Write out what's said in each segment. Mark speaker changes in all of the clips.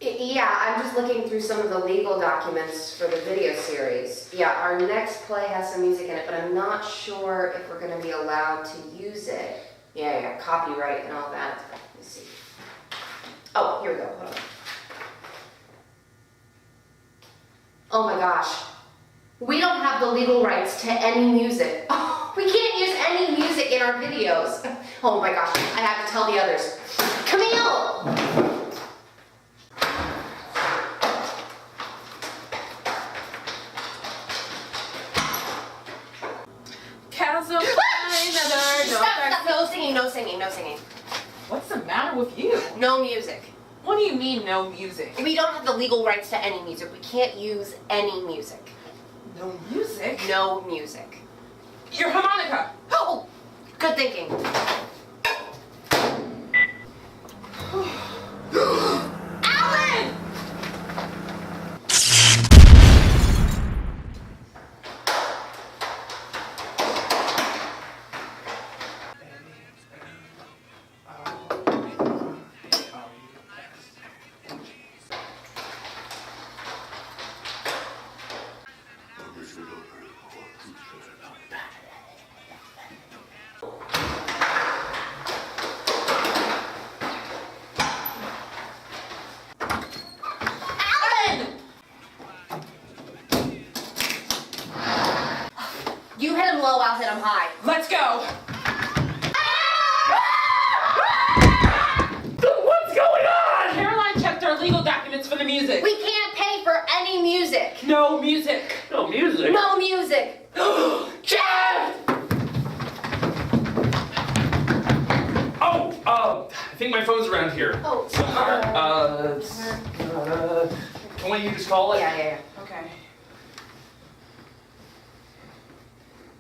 Speaker 1: Yeah, I'm just looking through some of the legal documents for the video series. Yeah, our next play has some music in it, but I'm not sure if we're going to be allowed to use it. Yeah, copyright and all that. Let me see. Oh, here we go. Hold on. Oh my gosh. We don't have the legal rights to any music. Oh, we can't use any music in our videos. Oh my gosh, I have to tell the others. Camille! Stop, no singing.
Speaker 2: What's the matter with you?
Speaker 1: No music.
Speaker 2: What do you mean, no music?
Speaker 1: We don't have the legal rights to any music. We can't use any music.
Speaker 2: No music?
Speaker 1: No music.
Speaker 2: Your harmonica!
Speaker 1: Oh, good thinking.
Speaker 2: Alan!
Speaker 1: You hit him low, I'll hit him high.
Speaker 2: Let's go!
Speaker 3: What's going on?
Speaker 2: Caroline checked our legal documents for the music.
Speaker 1: We can't pay for any music.
Speaker 2: No music.
Speaker 3: No music.
Speaker 1: No music.
Speaker 3: Jeff! I think my phone's around here.
Speaker 1: Oh,
Speaker 3: Can you just call it?
Speaker 1: Yeah.
Speaker 2: Okay.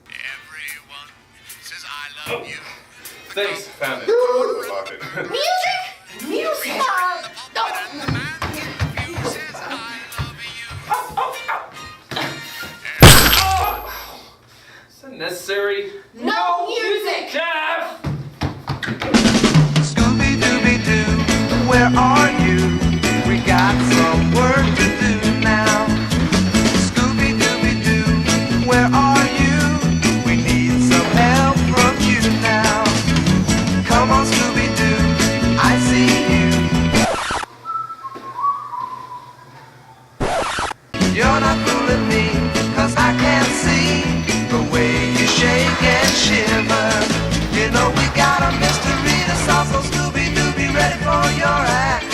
Speaker 4: Everyone says I love you.
Speaker 3: Thanks, found it.
Speaker 1: Music? Music? No.
Speaker 4: And the man who says I love you.
Speaker 3: Is that necessary?
Speaker 1: No music.
Speaker 3: Jeff!
Speaker 5: Scooby-Dooby-Doo, where are you? We got some work to do now. Scooby-Dooby-Doo, where are you? We need some help from you now. Come on, Scooby-Doo, I see you. You're not fooling me, 'cause I can't see the way you shake and shiver. You know we got a mystery to solve, so Scooby-Doo, be ready for your act.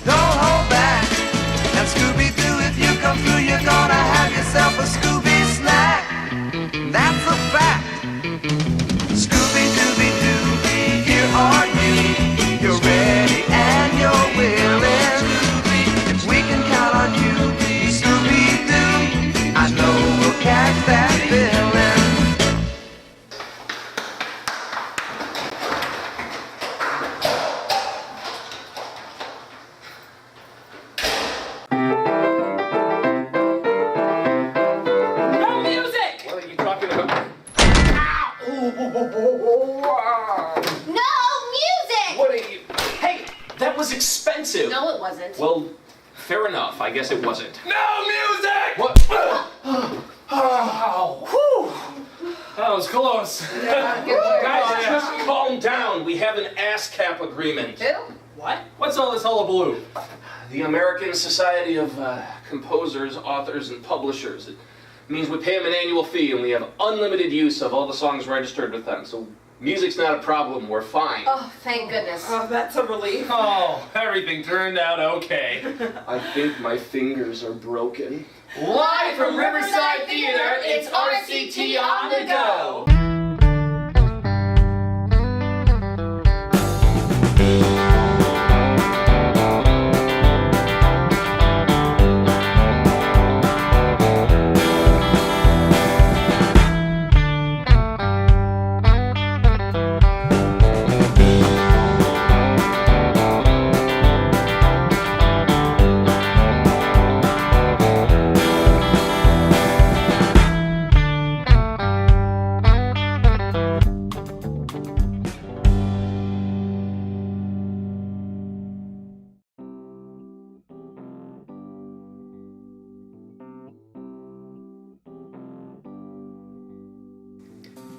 Speaker 5: Don't hold back. And Scooby-Doo, if you come through, you're gonna have yourself a Scooby snack. That's a fact. Scooby-Dooby-Doo, here are you. You're ready and you're willing. If we can count on you, Scooby-Doo, I know we'll catch that villain.
Speaker 2: No music!
Speaker 3: What are you talking about?
Speaker 1: No music.
Speaker 3: What are you... Hey, that was expensive.
Speaker 1: No, it wasn't.
Speaker 3: Well, fair enough. I guess it wasn't.
Speaker 4: No music!
Speaker 3: What? Oh, whew. That was close. Guys, just calm down. We have an ASCAP agreement.
Speaker 1: Who?
Speaker 2: What?
Speaker 3: What's all this hullabaloo? The American Society of Composers, Authors, and Publishers. It means we pay them an annual fee and we have unlimited use of all the songs registered with them. So music's not a problem. We're fine.
Speaker 1: Oh, thank goodness.
Speaker 2: Oh, that's a relief.
Speaker 3: Oh, everything turned out okay. I think my fingers are broken. Live from Riverside Theater, it's RCT On The Go!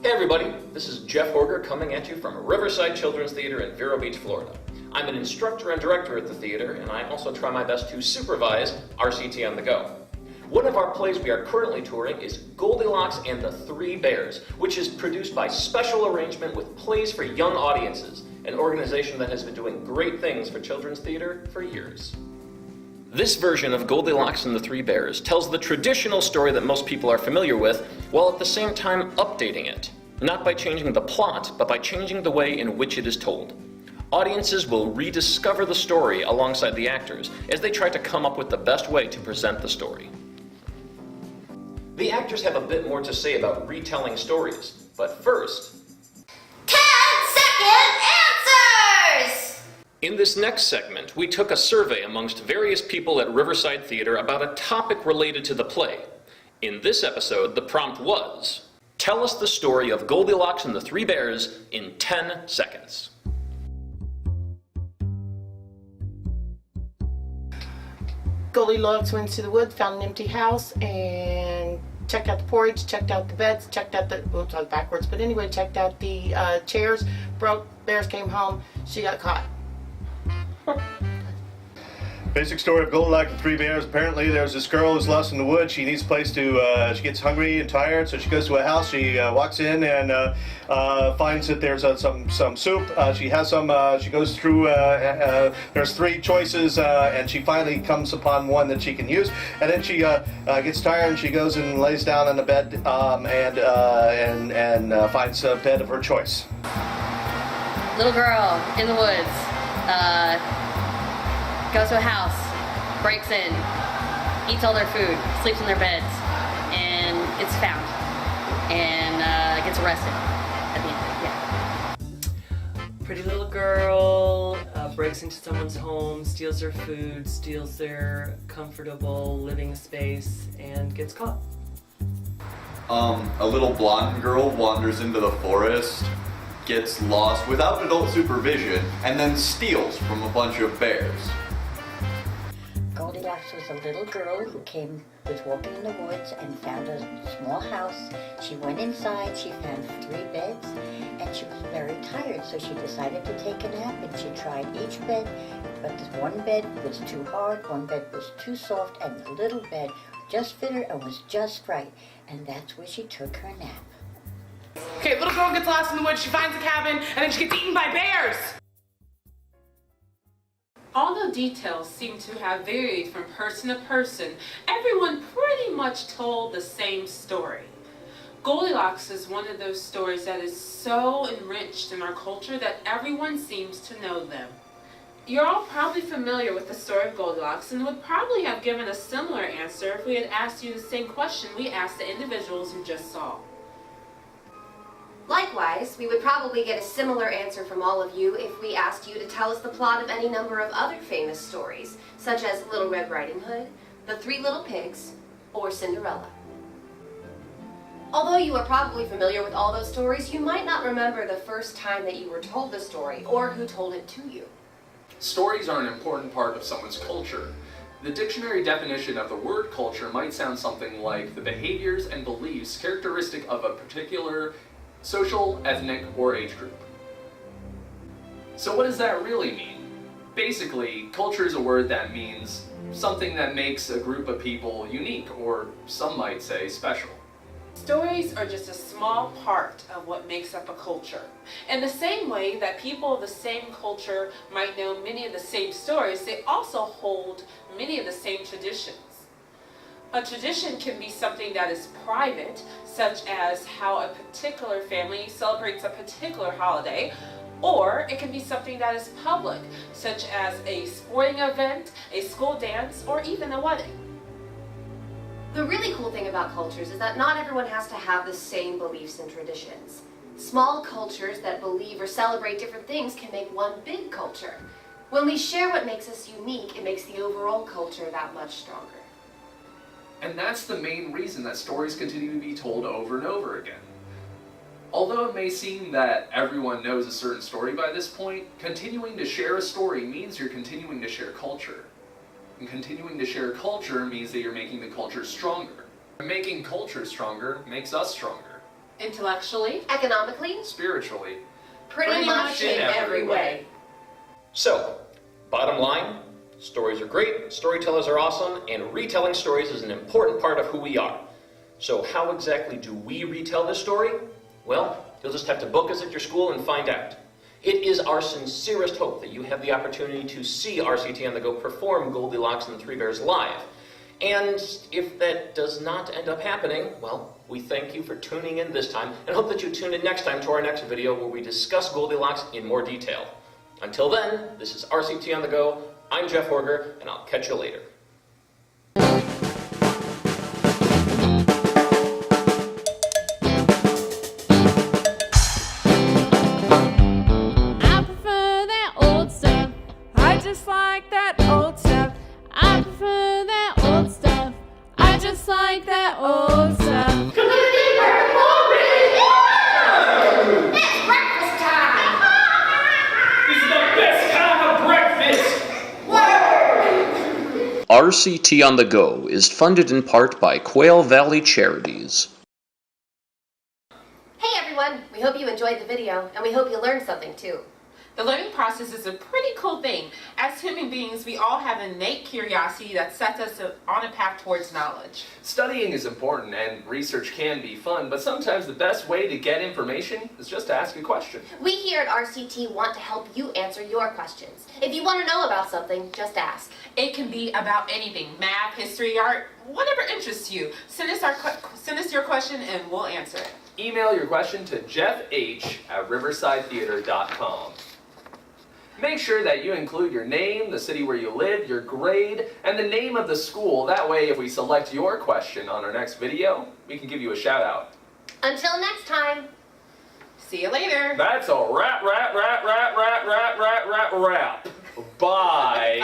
Speaker 3: Hey everybody, this is Jeff Horger coming at you from Riverside Children's Theater in Vero Beach, Florida. I'm an instructor and director at the theater, and I also try my best to supervise RCT On The Go. One of our plays we are currently touring is Goldilocks and the Three Bears, which is produced by Special Arrangement with Plays for Young Audiences, an organization that has been doing great things for children's theater for years. This version of Goldilocks and the Three Bears tells the traditional story that most people are familiar with, while at the same time updating it. Not by changing the plot, but by changing the way in which it is told. Audiences will rediscover the story alongside the actors as they try to come up with the best way to present the story. The actors have a bit more to say about retelling stories, but first...
Speaker 1: 10-second answers!
Speaker 3: In this next segment, we took a survey amongst various people at Riverside Theater about a topic related to the play. In this episode, the prompt was, tell us the story of Goldilocks and the Three Bears in 10 seconds.
Speaker 6: Goldilocks went to the woods, found an empty house, and checked out the porridge, checked out the beds, checked out the, oops, I was backwards, but anyway, checked out the chairs, broke, bears came home, she got caught.
Speaker 7: Basic story of Goldilocks and Three Bears. Apparently there's this girl who's lost in the woods. She needs a place to, she gets hungry and tired, so she goes to a house. She walks in and finds that there's some soup. She has some, she goes through, there's three choices, and she finally comes upon one that she can use. And then she gets tired and she goes and lays down on the bed and finds a bed of her choice.
Speaker 8: Little girl in the woods. Goes to a house, breaks in, eats all their food, sleeps in their beds, and gets found, and gets arrested at the end. Yeah.
Speaker 9: Pretty little girl breaks into someone's home, steals their food, steals their comfortable living space, and gets caught.
Speaker 10: A little blonde girl wanders into the forest, gets lost without adult supervision, and then steals from a bunch of bears.
Speaker 11: Goldilocks was a little girl who was walking in the woods and found a small house. She went inside, she found 3 beds, and she was very tired, so she decided to take a nap, and she tried each bed, but this one bed was too hard, one bed was too soft, and the little bed just fit her and was just right, and that's where she took her nap.
Speaker 2: Okay, little girl gets lost in the woods, she finds a cabin, and then she gets eaten by bears! Although details seem to have varied from person to person, everyone pretty much told the same story. Goldilocks is one of those stories that is so enriched in our culture that everyone seems to know them. You're all probably familiar with the story of Goldilocks and would probably have given a similar answer if we had asked you the same question we asked the individuals you just saw.
Speaker 1: Likewise, we would probably get a similar answer from all of you if we asked you to tell us the plot of any number of other famous stories, such as Little Red Riding Hood, The Three Little Pigs, or Cinderella. Although you are probably familiar with all those stories, you might not remember the first time that you were told the story or who told it to you.
Speaker 12: Stories are an important part of someone's culture. The dictionary definition of the word culture might sound something like the behaviors and beliefs characteristic of a particular social, ethnic, or age group. So what does that really mean? Basically, culture is a word that means something that makes a group of people unique, or some might say special.
Speaker 2: Stories are just a small part of what makes up a culture. In the same way that people of the same culture might know many of the same stories, they also hold many of the same traditions. A tradition can be something that is private, such as how a particular family celebrates a particular holiday, or it can be something that is public, such as a sporting event, a school dance, or even a wedding.
Speaker 1: The really cool thing about cultures is that not everyone has to have the same beliefs and traditions. Small cultures that believe or celebrate different things can make one big culture. When we share what makes us unique, it makes the overall culture that much stronger.
Speaker 12: And that's the main reason that stories continue to be told over and over again. Although it may seem that everyone knows a certain story by this point, continuing to share a story means you're continuing to share culture. And continuing to share culture means that you're making the culture stronger. And making culture stronger makes us stronger.
Speaker 2: Intellectually,
Speaker 1: economically,
Speaker 12: Spiritually.
Speaker 1: pretty much in every way.
Speaker 3: So, bottom line, stories are great, storytellers are awesome, and retelling stories is an important part of who we are. So how exactly do we retell this story? Well, you'll just have to book us at your school and find out. It is our sincerest hope that you have the opportunity to see RCT On The Go perform Goldilocks and the Three Bears live. And if that does not end up happening, well, we thank you for tuning in this time and hope that you tune in next time to our next video where we discuss Goldilocks in more detail. Until then, this is RCT On The Go. I'm Jeff Horger, and I'll catch you later.
Speaker 13: I prefer that old stuff. I just like that old stuff. I prefer that old stuff. I just like that old stuff.
Speaker 1: It's breakfast time!
Speaker 4: This is the best kind of breakfast!
Speaker 3: RCT On The Go is funded in part by Quail Valley Charities.
Speaker 1: Hey everyone, we hope you enjoyed the video, and we hope you learned something too.
Speaker 2: the learning process is a pretty cool thing. As human beings, we all have innate curiosity that sets us on a path towards knowledge.
Speaker 12: Studying is important and research can be fun, but sometimes the best way to get information is just to ask a question.
Speaker 1: We here at RCT want to help you answer your questions. If you want to know about something, just ask.
Speaker 2: It can be about anything, math, history, art, whatever interests you. Send us your question and we'll answer it.
Speaker 12: Email your question to jeffh@riversidetheater.com. Make sure that you include your name, the city where you live, your grade, and the name of the school. That way, if we select your question on our next video, we can give you a shout out.
Speaker 1: Until next time.
Speaker 2: See you later.
Speaker 12: That's a wrap. Bye.
Speaker 1: Bye.